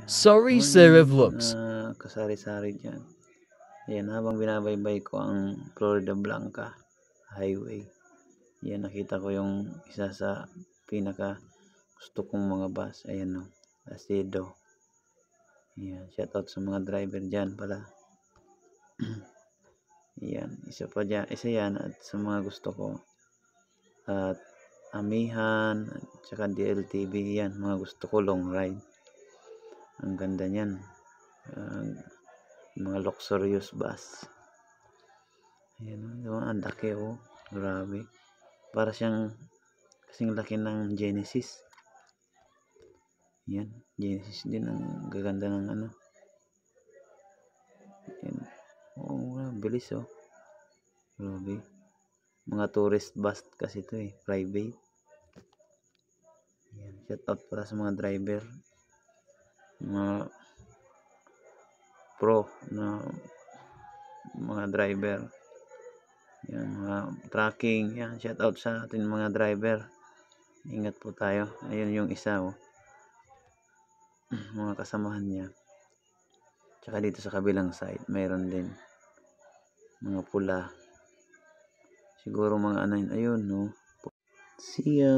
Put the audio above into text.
Sorry Sarah Morning Vlogs. mga kasari-sari dyan. Ayan, habang binabaybay ko ang Florida Blanca Highway. Ayan, nakita ko yung isa sa pinaka gusto kong mga bus. Ayan o, Lacedo. Ayan, shoutout sa mga driver dyan pala. Ayan, isa yan at sa mga gusto ko. At Amihan, at saka DLTV yan, mga gusto ko long ride. Ang ganda niyan. Mga luxurious bus. Ayan, ang laki oh. Grabe. Para siyang kasing laki ng Genesis. Ayan, Genesis din ang gaganda ng ano. Ayan. Oo, bilis oh. Grabe. Mga tourist bus kasi ito eh, private. Ayan, shout out para sa mga driver. Mga pro na mga driver. Yan, mga tracking. Yan, shout out sa ating mga driver. Ingat po tayo. Ayun yung isa oh. Mga kasamahan niya. Tsaka dito sa kabilang side, mayroon din mga pula. Siguro mga ano yun, ayun no. See ya.